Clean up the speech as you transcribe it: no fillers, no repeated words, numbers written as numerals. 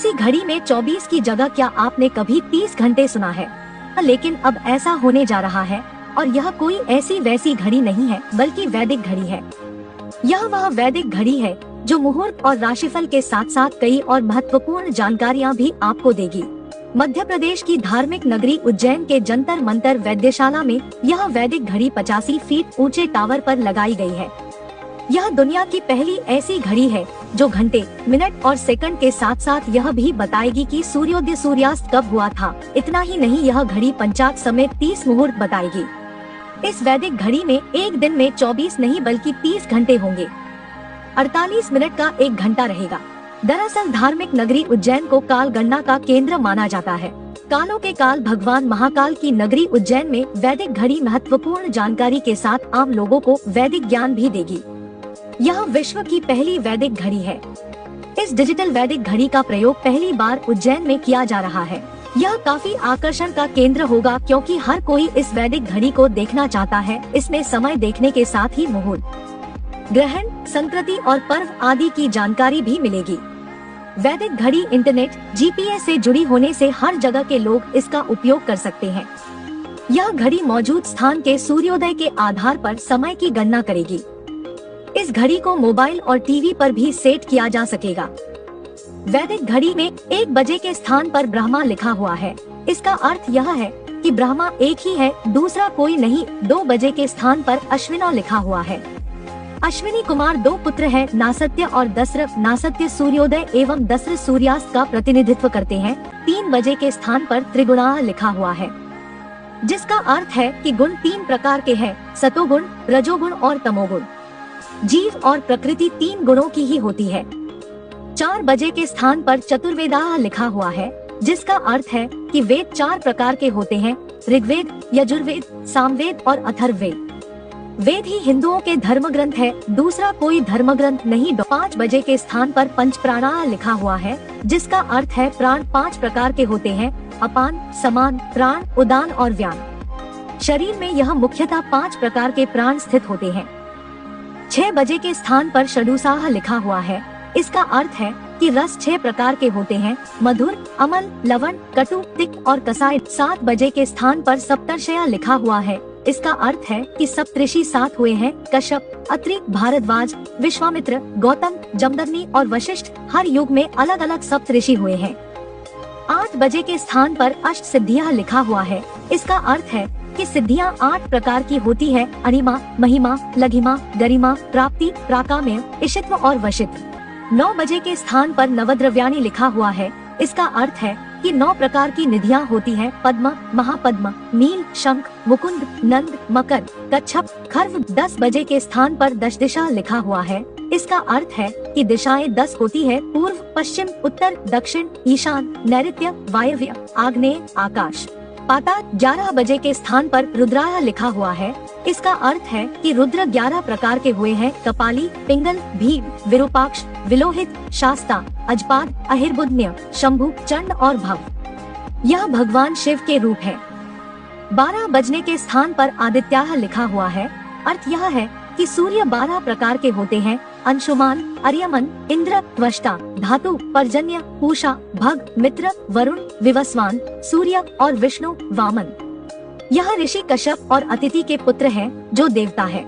किसी घड़ी में 24 की जगह क्या आपने कभी 30 घंटे सुना है? लेकिन अब ऐसा होने जा रहा है, और यह कोई ऐसी वैसी घड़ी नहीं है बल्कि वैदिक घड़ी है। यह वह वैदिक घड़ी है जो मुहूर्त और राशिफल के साथ साथ कई और महत्वपूर्ण जानकारियाँ भी आपको देगी। मध्य प्रदेश की धार्मिक नगरी उज्जैन के जंतर मंतर वेद्यशाला में यह वैदिक घड़ी 85 फीट ऊंचे टावर पर लगाई गई है। यह दुनिया की पहली ऐसी घड़ी है जो घंटे, मिनट और सेकंड के साथ साथ यह भी बताएगी कि सूर्योदय सूर्यास्त कब हुआ था। इतना ही नहीं, यह घड़ी पंचांग समेत 30 मुहूर्त बताएगी। इस वैदिक घड़ी में एक दिन में 24 नहीं बल्कि 30 घंटे होंगे। 48 मिनट का एक घंटा रहेगा। दरअसल धार्मिक नगरी उज्जैन को काल गणना का केंद्र माना जाता है। कालों के काल भगवान महाकाल की नगरी उज्जैन में वैदिक घड़ी महत्वपूर्ण जानकारी के साथ आम लोगों को वैदिक ज्ञान भी देगी। यह विश्व की पहली वैदिक घड़ी है। इस डिजिटल वैदिक घड़ी का प्रयोग पहली बार उज्जैन में किया जा रहा है। यह काफी आकर्षण का केंद्र होगा क्योंकि हर कोई इस वैदिक घड़ी को देखना चाहता है। इसमें समय देखने के साथ ही मुहूर्त, ग्रहण, संकृति और पर्व आदि की जानकारी भी मिलेगी। वैदिक घड़ी इंटरनेट, जीपीएस से जुड़ी होने से हर जगह के लोग इसका उपयोग कर सकते हैं। यह घड़ी मौजूद स्थान के सूर्योदय के आधार पर समय की गणना करेगी। इस घड़ी को मोबाइल और टीवी पर भी सेट किया जा सकेगा। वैदिक घड़ी में 1 बजे के स्थान पर ब्रह्मा लिखा हुआ है। इसका अर्थ यह है कि ब्रह्मा एक ही है, दूसरा कोई नहीं। 2 बजे के स्थान पर अश्विनो लिखा हुआ है। अश्विनी कुमार 2 पुत्र हैं, नासत्य और दस्र। नासत्य सूर्योदय एवं दस्र सूर्यास्त का प्रतिनिधित्व करते हैं। 3 बजे के स्थान पर त्रिगुणा लिखा हुआ है, जिसका अर्थ है कि गुण 3 प्रकार के हैं, सतोगुण, रजोगुण और तमोगुण। जीव और प्रकृति 3 गुणों की ही होती है। 4 बजे के स्थान पर चतुर्वेदाः लिखा हुआ है, जिसका अर्थ है कि वेद 4 प्रकार के होते हैं, ऋग्वेद, यजुर्वेद, सामवेद और अथर्ववेद। वेद ही हिंदुओं के धर्म ग्रंथ है, दूसरा कोई धर्म ग्रंथ नहीं। 5 बजे के स्थान पर पंच प्राणाः लिखा हुआ है, जिसका अर्थ है प्राण 5 प्रकार के होते हैं, अपान, समान, प्राण, उदान और व्यान। शरीर में यह मुख्यतः 5 प्रकार के प्राण स्थित होते हैं। 6 बजे के स्थान पर षडुसाः लिखा हुआ है। इसका अर्थ है कि रस 6 प्रकार के होते हैं, मधुर, अम्ल, लवण, कटु, तिक्त और कसाय। 7 बजे के स्थान पर सप्तर्षय लिखा हुआ है। इसका अर्थ है कि सप्तऋषि 7 हुए हैं, कश्यप, अत्रि, भारद्वाज, विश्वामित्र, गौतम, जमदग्नि और वशिष्ठ। हर युग में अलग अलग सप्तऋषि हुए हैं। 8 बजे के स्थान पर अष्ट सिद्धियाँ लिखा हुआ है। इसका अर्थ है कि सिद्धियाँ 8 प्रकार की होती है, अणिमा, महिमा, लघिमा, गरिमा, प्राप्ति, प्राकाम्य, इशित्व और वशित्व। 9 बजे के स्थान पर नवद्रव्याणि लिखा हुआ है। इसका अर्थ है कि 9 प्रकार की निधियां होती हैं, पद्म, महापद्म, नील, शंख, मुकुंद, नंद, मकर, कच्छप, खर्व। 10 बजे के स्थान पर दश दिशा लिखा हुआ है। इसका अर्थ है कि दिशाएं 10 होती है, पूर्व, पश्चिम, उत्तर, दक्षिण, ईशान, नैऋत्य, वायव्य, आग्नेय, आकाश, पाताल। 11 बजे के स्थान पर रुद्राय लिखा हुआ है। इसका अर्थ है कि रुद्र 11 प्रकार के हुए हैं, कपाली, पिंगल, भीम, विरूपाक्ष, विलोहित, शास्ता, अजपाद, अहिर्बुद्न्य, शंभु, चंड और भव। यह भगवान शिव के रूप है। 12 बजने के स्थान पर आदित्याः लिखा हुआ है। अर्थ यह है कि सूर्य 12 प्रकार के होते हैं, अंशुमान, अर्यमन, इंद्र, त्वष्टा, धातु, पर्जन्य, पूषा, भग, मित्र, वरुण, विवस्वान, सूर्य और विष्णु, वामन। यह ऋषि कश्यप और अतिथि के पुत्र हैं, जो देवता है।